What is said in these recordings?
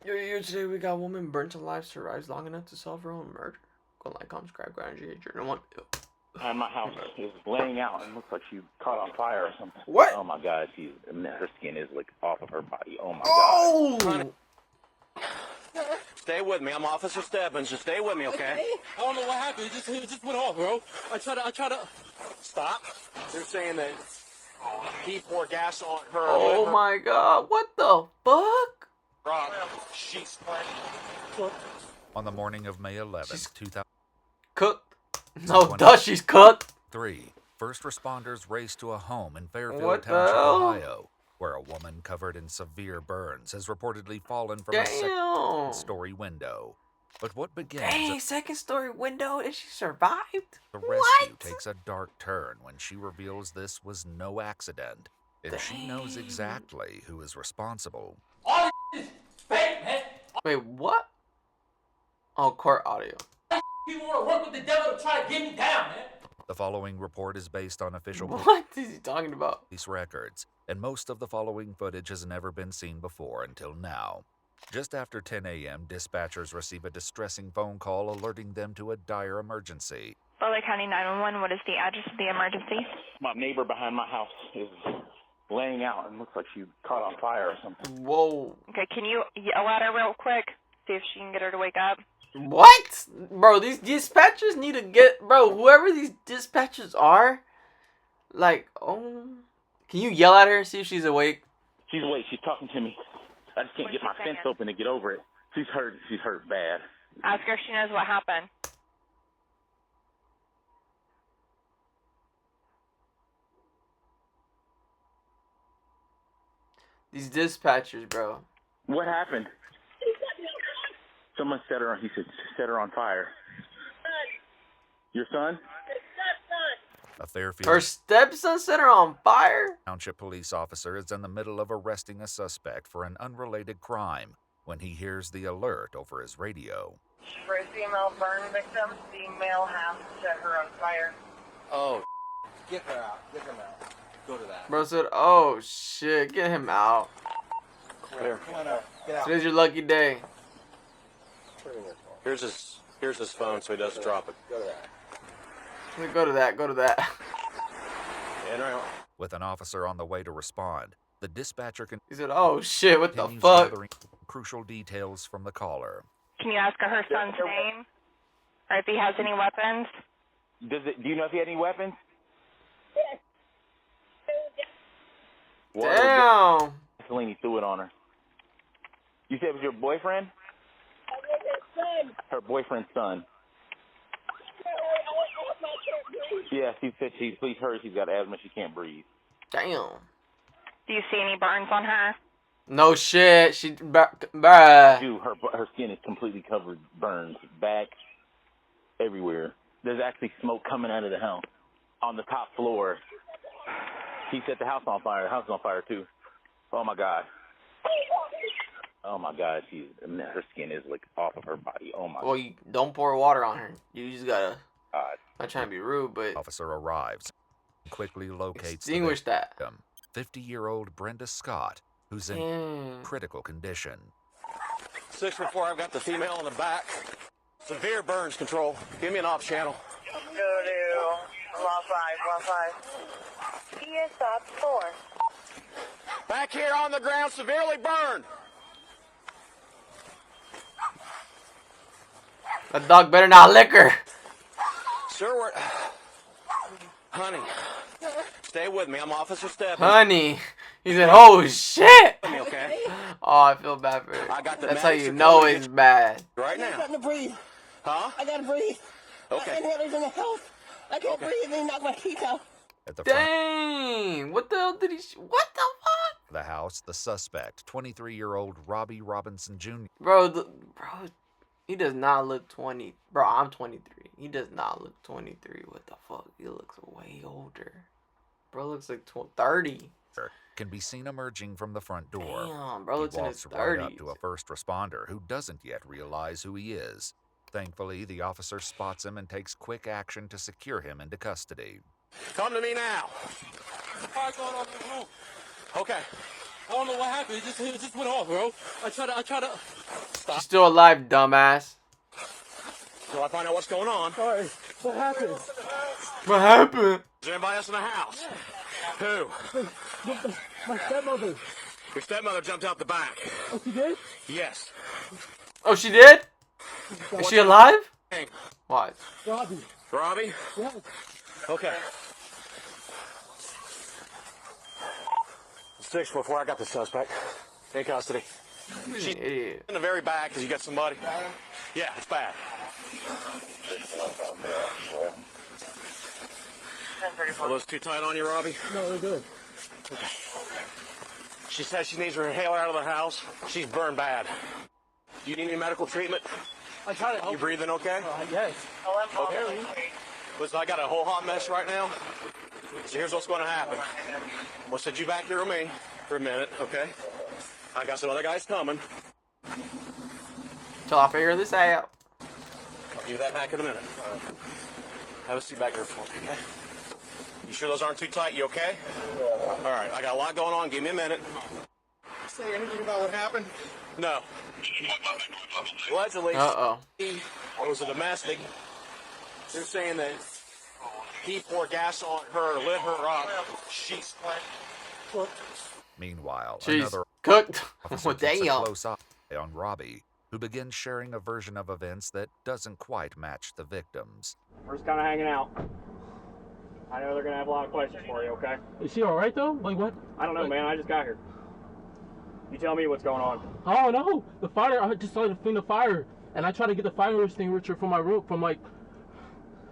Today we got a woman burnt alive, survives long enough to solve her own murder. Go like, comment, subscribe, go on journal one. And my house is laying out and looks like she caught on fire or something. What? Oh my God, her skin is like off of her body. Oh my God. Stay with me. I'm Officer Stebbins. Just stay with me, okay? I don't know what happened. It just went off, bro. I try to stop. They're saying that he poured gas on her. Oh my God! What the fuck? Rob, she's On the morning of May 11th, 2003, Cooked. No, duh, she's cooked. first responders raced to a home in Fairfield What the Township, hell? Ohio, where a woman covered in severe burns has reportedly fallen from a Damn. second-story window. But what begins Dang, second-story window, and she survived? the rescue takes a dark turn when she reveals this was no accident, and she knows exactly who is responsible. All this is fake, man. Wait, what? Oh, court audio. People want to work with the devil to try to get me down, man. The following report is based on official What is he talking about? police records, and most of the following footage has never been seen before until now. Just after 10 a.m., dispatchers receive a distressing phone call alerting them to a dire emergency. Butler County 911, what is the address of the emergency? My neighbor behind my house is laying out and looks like she caught on fire or something. Whoa. Okay, can you yell at her real quick? See if she can get her to wake up. What? Bro, these dispatchers need to get... Bro, whoever these dispatchers are, like, oh... Can you yell at her and see if she's awake? She's awake. She's talking to me. I just can't get my fence open to get over it. She's hurt. She's hurt bad. Ask her if she knows what happened. These dispatchers, bro. What happened? Someone set her on. He said set her on fire. Your son? A Fairfield Her stepson set her on fire? Township police officer is in the middle of arresting a suspect for an unrelated crime when he hears the alert over his radio. For a female burn victim, the male has set her on fire. Oh, get her out. Get him out. Go to that. Bro said, oh shit, get him out. Here. Come on out. Get out. Today's your lucky day. Here's his phone so he doesn't drop it. Go to that. Go to that, go to that. And right. With an officer on the way to respond, the dispatcher He said, oh shit, what the continues fuck? gathering crucial details from the caller. Can you ask her son's name? Or if he has any weapons? Do you know if he had any weapons? Yes. Damn. Gasoline, he threw it on her. You said it was your boyfriend? I was his son. Her boyfriend's son. Yeah, she said she's hurt. She's got asthma. She can't breathe. Damn. Do you see any burns on her? No shit, she, bruh. Dude, her skin is completely covered, burns, back, everywhere. There's actually smoke coming out of the house. On the top floor, he set the house on fire. The house is on fire too. Oh my God. Oh my God, her skin is like off of her body. Oh my. Well, you don't pour water on her. You just gotta. God. Not trying to be rude, but Officer arrives and quickly locates extinguish the that. victim, 50-year-old Brenda Scott, who's in Damn. critical condition. 614, I've got the female in the back. Severe burns control. Give me an off channel. Go to Law 5. PSOP 4. Back here on the ground, severely burned. That dog better not lick her. Sir, honey, stay with me. I'm Officer Stebbins. Honey. He said, oh shit. Okay? Oh, I feel bad for her. I got the That's how medics you are know coming it's bad. Right I now. got to breathe. Huh? I gotta breathe. Okay. My inhaler's in the house. I can't breathe and they knock my teeth out. At the front Dang. What the hell did he... What the fuck? of the house, the suspect, 23-year-old Robbie Robinson Jr. Bro, he does not look 20. Bro, I'm 23. He does not look 23. What the fuck? He looks way older. Bro looks like 30. can be seen emerging from the front door. Damn, bro He looks in his walks right up 30s. to a first responder who doesn't yet realize who he is. Thankfully, the officer spots him and takes quick action to secure him into custody. Come to me now. Fire going off the roof. Okay. I don't know what happened. It just went off, bro. I try to Stop. She's still alive, dumbass. Till I find out what's going on. Sorry. What happened? What happened? Is there anybody else in the house? Who? My stepmother. Your stepmother jumped out the back. Oh, she did? Yes. Oh, she did? Is she alive? Hey, What? Robbie. Robbie? Yes. Okay. 644, I got the suspect. In custody. She's an idiot. In the very back, because you got somebody. Yeah, it's bad. Are those too tight on you, Robbie? No, they're good. Okay. She says she needs her inhaler out of the house. She's burned bad. Do you need any medical treatment? I tried to help. You breathing okay? Yes. Okay. Listen, I got a whole hot mess right now. So here's what's going to happen. I'm going to sit you back there with me for a minute, okay? I got some other guys coming. Till I figure this out. I'll give you that back in a minute. Have a seat back there for me, okay? You sure those aren't too tight? You okay? All right, I got a lot going on. Give me a minute. Say anything about what happened? No. Allegedly, Uh-oh. it was a domestic. They're saying that he poured gas on her, lit her up. She's Meanwhile, She's another cooked. officer Well, keeps a damn. close eye on Robbie, who begins sharing a version of events that doesn't quite match the victim's. We're just kind of hanging out. I know they're going to have a lot of questions for you, okay? Is she all right, though? Like, what? I don't know, man. I just got here. You tell me what's going on. Oh, no. The fire, I just saw the fire. And I tried to get the fire extinguisher from my room,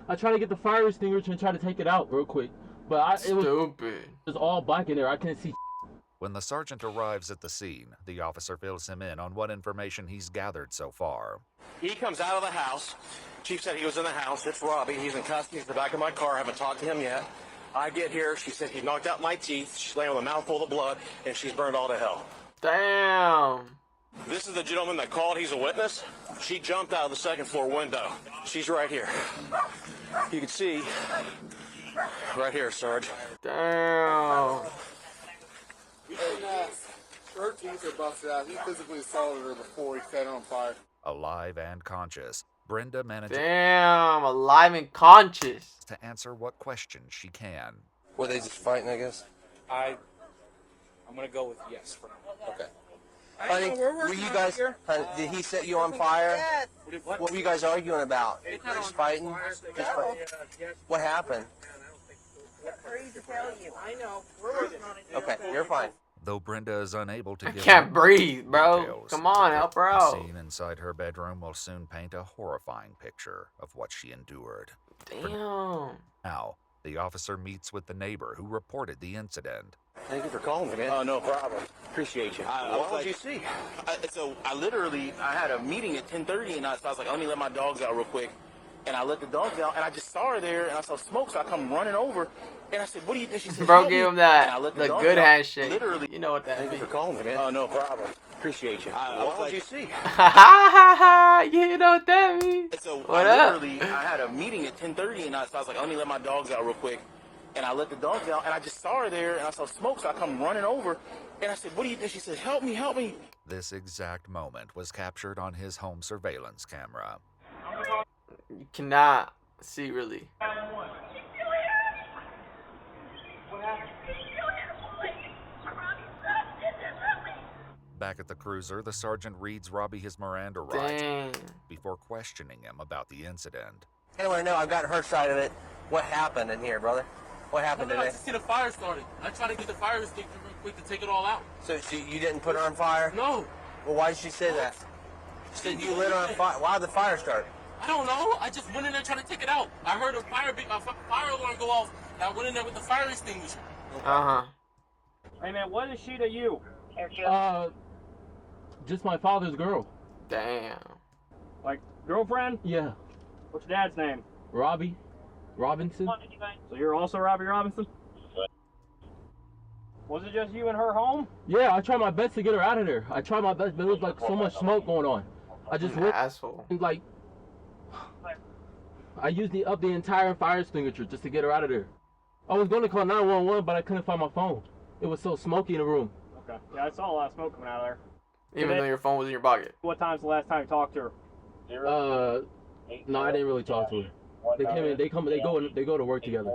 I tried to get the fire extinguisher and try to take it out real quick. But it was all black in there. I couldn't see. When the sergeant arrives at the scene, the officer fills him in on what information he's gathered so far. He comes out of the house. Chief said he was in the house. It's Robbie. He's in custody. He's in the back of my car. I haven't talked to him yet. I get here. She said he knocked out my teeth. She's laying with a mouthful of blood, and she's burned all to hell. Damn. This is the gentleman that called. He's a witness. She jumped out of the second floor window. She's right here. You can see right here, Sarge. Damn. Her teeth are busted out. He physically assaulted her before he set her on fire. Alive and conscious, Brenda manages Damn. Alive and conscious. to answer what questions she can. Were they just fighting, I guess? I'm gonna go with yes for now. Okay. Honey, were you guys, honey, did he set you on fire? What were you guys arguing about? Just fighting? Just fighting? What happened? I know. We're working on it. Okay, you're fine. Though Brenda is unable to I give can't breathe, bro. details, Come on, help her the out. scene inside her bedroom will soon paint a horrifying picture of what she endured. Damn. Now, the officer meets with the neighbor who reported the incident. Thank you for calling me, man. Oh, no problem. Appreciate you. What did you see? I had a meeting at 10:30, and so I was like, let me let my dogs out real quick. And I let the dogs out, and I just saw her there, and I saw smoke, so I come running over, and I said, what do you think? She said, Bro, "Help give me." him that. And I let The dogs good out. handshake. Literally. You know what that Thank you means. for calling me, man. Oh, no problem. Appreciate you. What did you see? Ha ha ha ha. You know what that means. What up? I had a meeting at 10:30, and so I was like, let me let my dogs out real quick. And I let the dogs out, and I just saw her there, and I saw smoke, so I come running over, and I said, what do you think? She said, help me, help me. This exact moment was captured on his home surveillance camera. You cannot see really. Back at the cruiser, the sergeant reads Robbie his Miranda rights Dang. before questioning him about the incident. I want to know, I've got her side of it. What happened in here, brother? What happened I today? just see the fire started. I tried to get the fire extinguisher real quick to take it all out. So you didn't put her on fire? No. Well, why did she say that? She said you lit her on fire. Why did the fire start? I don't know. I just went in there trying to take it out. I heard a fire alarm go off, and I went in there with the fire extinguisher. Uh-huh. Hey, man, what is she to you? Just my father's girl. Damn. Like, girlfriend? Yeah. What's your dad's name? Robbie Robinson. So you're also Robbie Robinson? Was it just you and her home? Yeah, I tried my best to get her out of there. I tried my best, but it was like so much smoke going on. I just went, Asshole. like, I used up the entire fire extinguisher just to get her out of there. I was going to call 911, but I couldn't find my phone. It was so smoky in the room. Okay. Yeah, I saw a lot of smoke coming out of there. Even though your phone was in your pocket. What time's the last time you talked to her? No, I didn't really talk to her. They came in. They go to work together.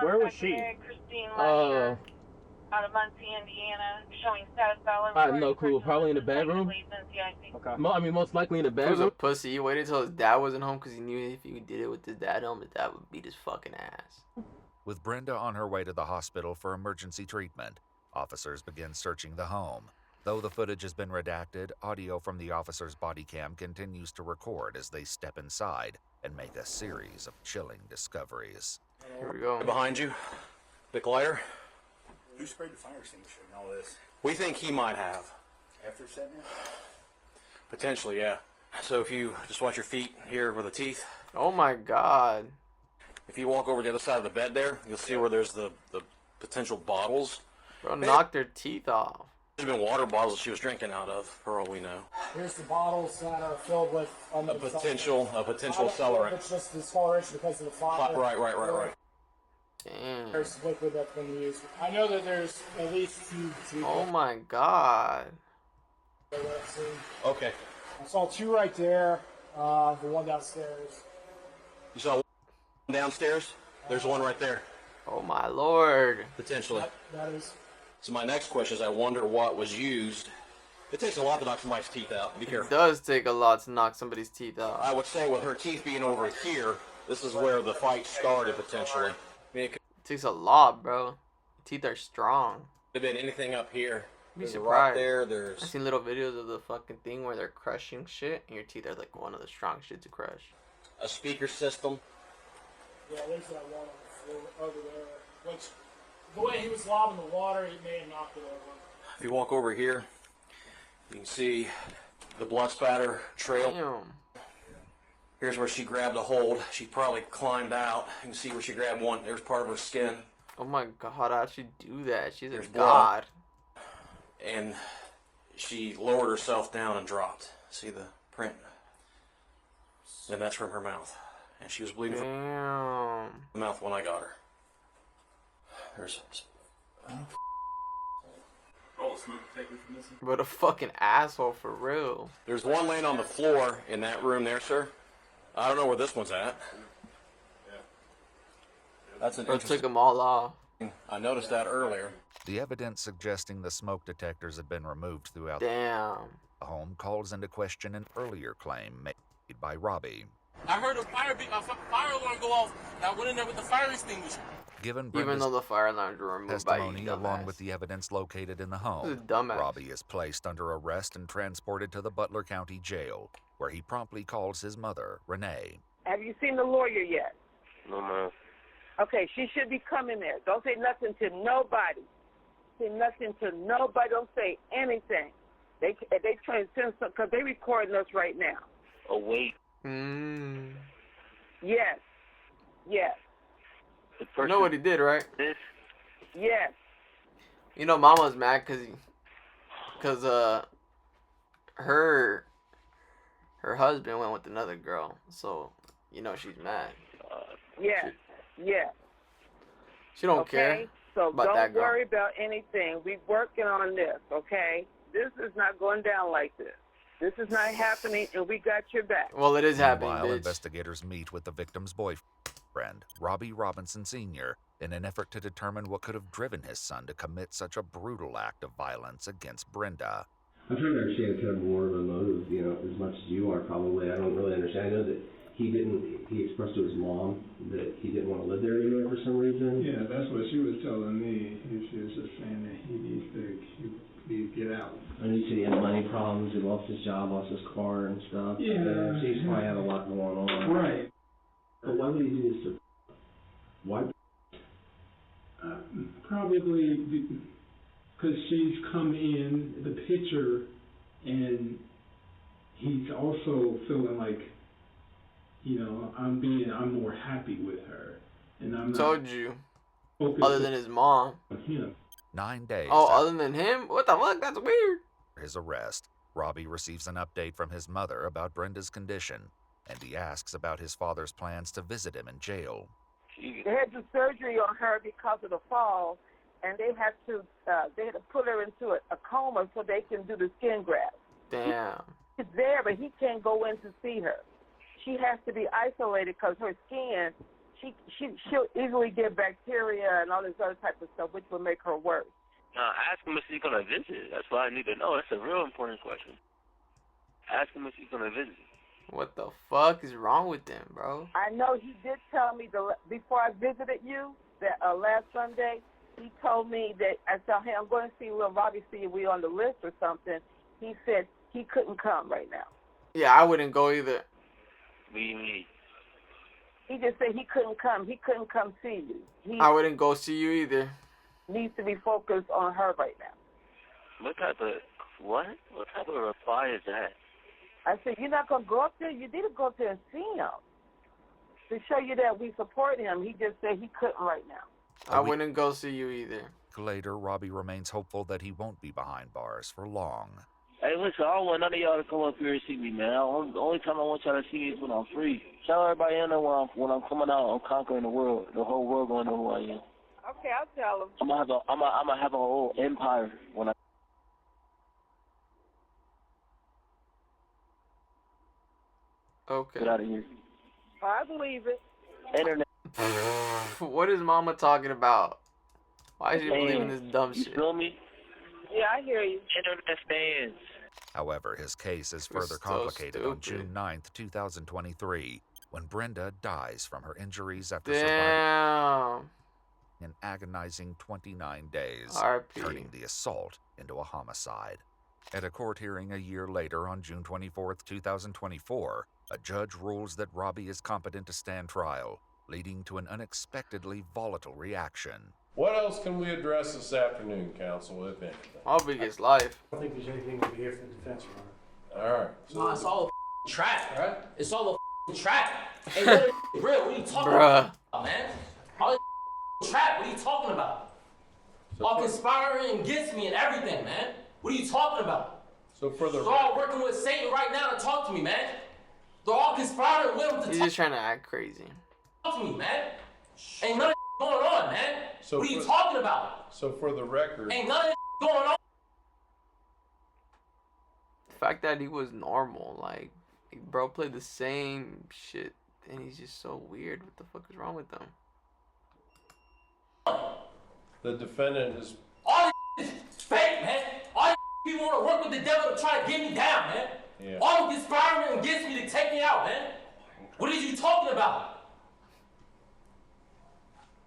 Where was she? Christine Lasher, out of Muncie, Indiana, showing status all over. I have no clue. Probably in the bedroom. Okay. I mean, most likely in the He was a bedroom. pussy. He waited until his dad wasn't home because he knew if he did it with his dad home, his dad would beat his fucking ass. With Brenda on her way to the hospital for emergency treatment, officers begin searching the home. Though the footage has been redacted, audio from the officer's body cam continues to record as they step inside and make a series of chilling discoveries. Here we go. Behind you, big lighter. Who sprayed the fire extinguisher and all this? We think he might have. After setting it? Potentially, yeah. So if you just watch your feet here where the teeth. Oh my god. If you walk over the other side of the bed there, you'll see where there's the potential bottles. Bro, knocked their teeth off. There's been water bottles she was drinking out of, for all we know. Here's the bottles that are filled with A potential accelerant. It's just discoloration because of the fire. Right. Damn. There's liquid that's been used. I know that there's at least two. Oh my god. Okay. I saw two right there. The one downstairs. You saw one downstairs? There's one right there. Oh my lord. Potentially. That is. So my next question is, I wonder what was used. It takes a lot to knock somebody's teeth out. Be It careful. does take a lot to knock somebody's teeth out. I would say with her teeth being over here, this is where the fight started potentially. I mean, it could It takes a lot, bro. Teeth are strong. have been anything up here. Be There's a rock surprised. there. I've There's seen little videos of the fucking thing where they're crushing shit, and your teeth are like one of the strong shit to crush. a speaker system. Yeah, there's that one on the floor over there. Which, the way he was lobbing the water, he may have knocked it over. If you walk over here, you can see the blood spatter trail. Damn. Here's where she grabbed a hold. She probably climbed out. You can see where she grabbed one. There's part of her skin. Oh my god, how'd she do that? She's a There's god. And she lowered herself down and dropped. See the print? And that's from her mouth. And she was bleeding from Damn. the mouth when I got her. There's What a fucking asshole for real. There's one laying on the floor in that room there, sir. I don't know where this one's at. That's an Bro took interesting. them all off. I noticed that earlier. The evidence suggesting the smoke detectors had been removed throughout Damn. the home calls into question an earlier claim made by Robbie. I heard a fire alarm go off, and I went in there with the fire extinguisher. Given Even Brenda's though the fire alarms were removed by you, testimony, along dumbass. with the evidence located in the This is home, dumbass. Robbie is placed under arrest and transported to the Butler County Jail, where he promptly calls his mother, Renee. Have you seen the lawyer yet? No, ma'am. Okay, she should be coming there. Don't say nothing to nobody. Say nothing to nobody. Don't say anything. They trying to send some, because they recording us right now. Oh, wait. Yes. Yes. You know what he did, right? Yes. You know Mama's mad because her husband went with another girl, so you know she's mad. Yes. Yes. She don't Okay? care So about don't that girl. worry about anything. We're working on this, okay? This is not going down like this. This is not happening, and we got your back. Well, it is happening, While bitch. investigators meet with the victim's boyfriend, Robbie Robinson Sr., in an effort to determine what could have driven his son to commit such a brutal act of violence against Brenda. I'm trying to understand kind of more of the motive, you know, as much as you are probably. I don't really understand. I know that he expressed to his mom that he didn't want to live there anymore for some reason. Yeah, that's what she was telling me. She was just saying that he needs to get out. And he said he had money problems, he lost his job, lost his car and stuff. Yeah. So he's probably had a lot going on. Right. But why would he do this to... Why? Probably because she's come in the picture and he's also feeling like, you know, I'm more happy with her. And I'm not Told you. focused Other than his mom. on him. 9 days Oh, after other than him? What the fuck? That's weird. his arrest, Robbie receives an update from his mother about Brenda's condition, and he asks about his father's plans to visit him in jail. They had to do surgery on her because of the fall, and they had to put her into a coma so they can do the skin graft. Damn. He's there, but he can't go in to see her. She has to be isolated because her skin, she'll easily get bacteria and all this other type of stuff, which will make her worse. Ask him if he's going to visit. That's what I need to know. That's a real important question. Ask him if he's going to visit. What the fuck is wrong with them, bro? I know he did tell me before I visited you that last Sunday. He told me that I said, "Hey, I'm going to see Lil Robbie, see if we on the list or something." He said he couldn't come right now. Yeah, I wouldn't go either. What do you mean? He just said he couldn't come. He couldn't come see you. I wouldn't go see you either. Needs to be focused on her right now. What type of reply is that? I said, you're not going to go up there? You need to go up there and see him to show you that we support him. He just said he couldn't right now. I wouldn't go see you either. Later, Robbie remains hopeful that he won't be behind bars for long. Hey, listen, I don't want none of y'all to come up here and see me, man. The only time I want y'all to see me is when I'm free. Tell everybody I know when I'm coming out, I'm conquering the world. The whole world gonna know who I am. Okay, I'll tell him. I'm gonna have a whole empire when I. Okay. Get out of here. I believe it. Internet. What is Mama talking about? Why is she believing this dumb shit? You feel me? Yeah, I hear you. Internet fans. However, his case is further complicated on June 9th, 2023, when Brenda dies from her injuries after surviving an agonizing 29 days, turning the assault into a homicide. At a court hearing a year later on June 24th, 2024, a judge rules that Robbie is competent to stand trial, leading to an unexpectedly volatile reaction. What else can we address this afternoon, counsel, if anything? How big is life? I don't think there's anything to be here for the defense, Ron. All right. Nah, it's all a trap, right? It's all a trap. Hey, what real? What are you talking about, man? All a trap. What are you talking about? All conspiring against me and everything, man. What are you talking about? So for the they're all working with Satan right now to talk to me, man. They're all conspiring with him to He's just trying to act crazy. Talk to me, man. Ain't none of going on, man. So what are you talking about? So for the record, ain't none of going on. The fact that he was normal, like, bro played the same shit, and he's just so weird. What the fuck is wrong with him? the defendant is. All this is fake, man. All these people want to work with the devil to try to get me down, man. Yeah. All of conspiring against me to take me out, man. What are you talking about?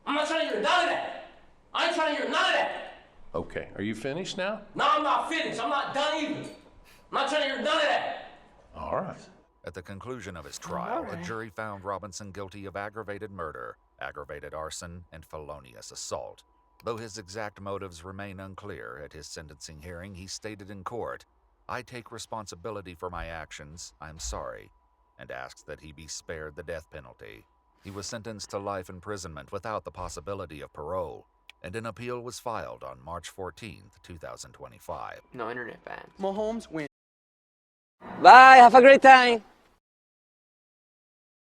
I'm not trying to hear none of that. I ain't trying to hear none of that. Okay, are you finished now? No, I'm not finished. I'm not done either. I'm not trying to hear none of that. All right. At the conclusion of his trial, a jury found Robinson guilty of aggravated murder, aggravated arson, and felonious assault. Though his exact motives remain unclear, at his sentencing hearing he stated in court, "I take responsibility for my actions, I'm sorry," and asks that he be spared the death penalty. He was sentenced to life imprisonment without the possibility of parole, and an appeal was filed on March 14th, 2025. No internet bans. Mahomes wins. Bye, have a great time.